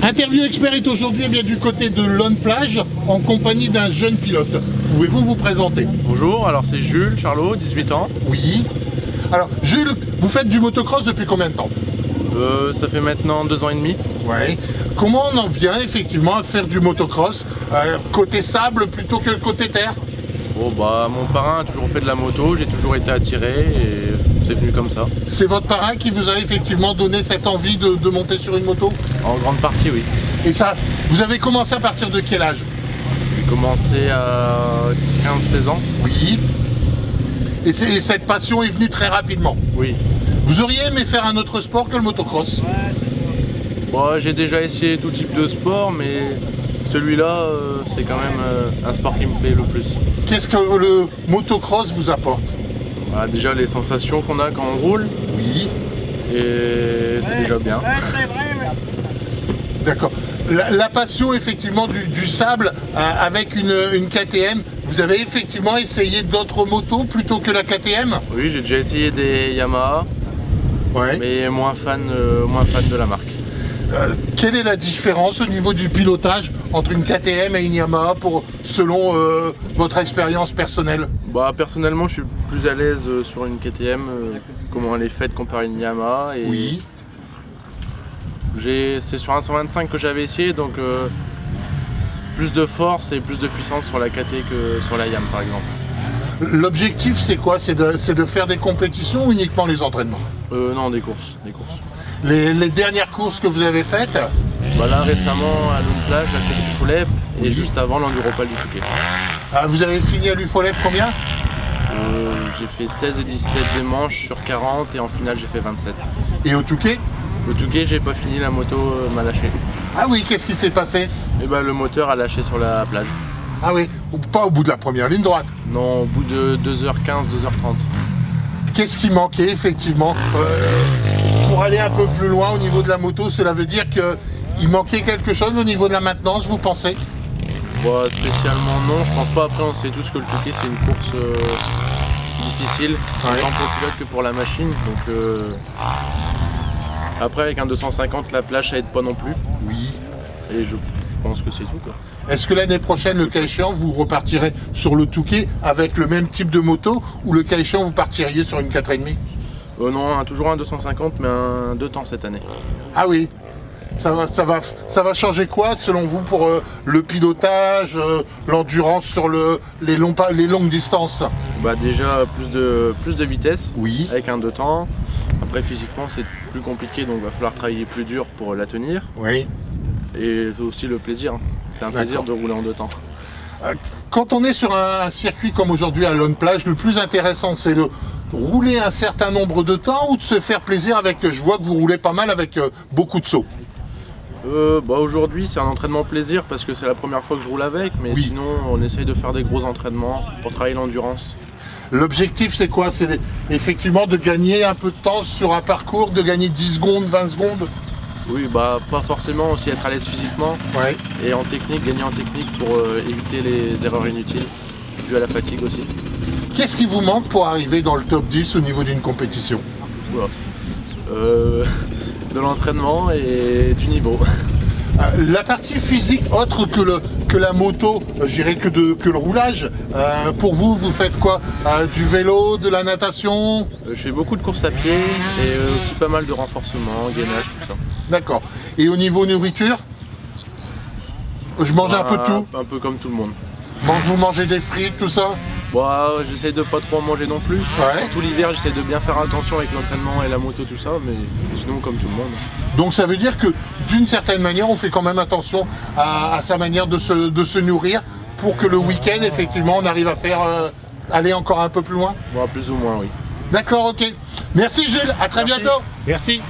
Interview Expert est aujourd'hui eh bien du côté de Lone Plage en compagnie d'un jeune pilote. Pouvez-vous vous présenter? Bonjour, alors c'est Jules Charlot, 18 ans. Oui. Alors Jules, vous faites du motocross depuis combien de temps? Ça fait maintenant 2 ans et demi. Ouais. Comment on en vient effectivement à faire du motocross côté sable plutôt que côté terre? Oh bah mon parrain a toujours fait de la moto, j'ai toujours été attiré et c'est venu comme ça. C'est votre parrain qui vous a effectivement donné cette envie de monter sur une moto? En grande partie oui. Et ça, vous avez commencé à partir de quel âge? J'ai commencé à 15-16 ans. Oui. Et cette passion est venue très rapidement? Oui. Vous auriez aimé faire un autre sport que le motocross? Bon, j'ai déjà essayé tout type de sport, mais celui-là, c'est quand même un sport qui me plaît le plus. Qu'est-ce que le motocross vous apporte? Bah, déjà les sensations qu'on a quand on roule. Oui. Et c'est déjà bien. D'accord. La passion effectivement du sable avec une KTM, vous avez effectivement essayé d'autres motos plutôt que la KTM? Oui, j'ai déjà essayé des Yamaha, Ouais. mais moins fan de la marque. Quelle est la différence au niveau du pilotage entre une KTM et une Yamaha selon votre expérience personnelle? Bah, personnellement, je suis plus à l'aise sur une KTM, comment elle est faite comparé à une Yamaha. Et Oui. c'est sur un 125 que j'avais essayé, donc plus de force et plus de puissance sur la KT que sur la Yam par exemple. L'objectif c'est quoi? C'est de faire des compétitions ou uniquement les entraînements? Non, des courses. Les dernières courses que vous avez faites? Bah là récemment à Lone Plage, la course du Folep, et juste avant l'Enduropal du Touquet. Vous avez fini à l'UFOLEP combien? J'ai fait 16 et 17 des manches sur 40 et en finale j'ai fait 27. Et au Touquet? Au Touquet j'ai pas fini, la moto m'a lâché. Ah oui, qu'est-ce qui s'est passé? Et bah le moteur a lâché sur la plage. Ah oui, pas au bout de la première ligne droite. Non, au bout de 2h15, 2h30. Qu'est-ce qui manquait effectivement pour aller un peu plus loin au niveau de la moto? Cela veut dire qu'il manquait quelque chose au niveau de la maintenance, vous pensez? Bah, spécialement non, je pense pas. Après on sait tous que le Touquet c'est une course difficile, Ouais. autant pour le pilote que pour la machine. Donc après avec un 250 la plage ça aide pas non plus. Oui. Et je pense que c'est tout quoi. Est-ce que l'année prochaine, le cas échéant, vous repartirez sur le Touquet avec le même type de moto ou le cas échéant, vous partiriez sur une 4,5? Non, toujours un 250 mais un 2 temps cette année. Ah oui, ça va changer quoi selon vous pour le pilotage, l'endurance sur les longues distances? Bah déjà plus de vitesse Oui. avec un 2 temps. Après physiquement c'est plus compliqué donc il va falloir travailler plus dur pour la tenir. Oui. Et aussi le plaisir. C'est un plaisir de rouler en 2 temps. Quand on est sur un circuit comme aujourd'hui à Lone Plage, le plus intéressant c'est de rouler un certain nombre de temps ou de se faire plaisir avec, je vois que vous roulez pas mal avec beaucoup de sauts. Bah aujourd'hui c'est un entraînement plaisir parce que c'est la première fois que je roule avec, mais Oui. sinon on essaye de faire des gros entraînements pour travailler l'endurance. L'objectif c'est quoi? C'est effectivement de gagner un peu de temps sur un parcours, de gagner 10 secondes, 20 secondes? Oui, bah pas forcément, aussi être à l'aise physiquement Ouais. et en technique, gagner en technique pour éviter les erreurs inutiles, dues à la fatigue aussi. Qu'est-ce qui vous manque pour arriver dans le top 10 au niveau d'une compétition? Voilà. De l'entraînement et du niveau. La partie physique autre que la moto, je dirais que le roulage, pour vous, vous faites quoi? Du vélo, de la natation? Je fais beaucoup de courses à pied et aussi pas mal de renforcement, gainage, tout ça. D'accord. Et au niveau nourriture? Je mange un peu de tout? Un peu comme tout le monde. Vous mangez des frites, tout ça? Bah, j'essaie de pas trop en manger non plus. Ouais. Tout l'hiver, j'essaie de bien faire attention avec l'entraînement et la moto, tout ça, mais sinon, comme tout le monde. Donc ça veut dire que d'une certaine manière, on fait quand même attention à sa manière de se nourrir pour que le week-end, effectivement, on arrive à faire aller encore un peu plus loin? Bon, plus ou moins, oui. D'accord, ok. Merci Jules, à très Merci. bientôt. Merci.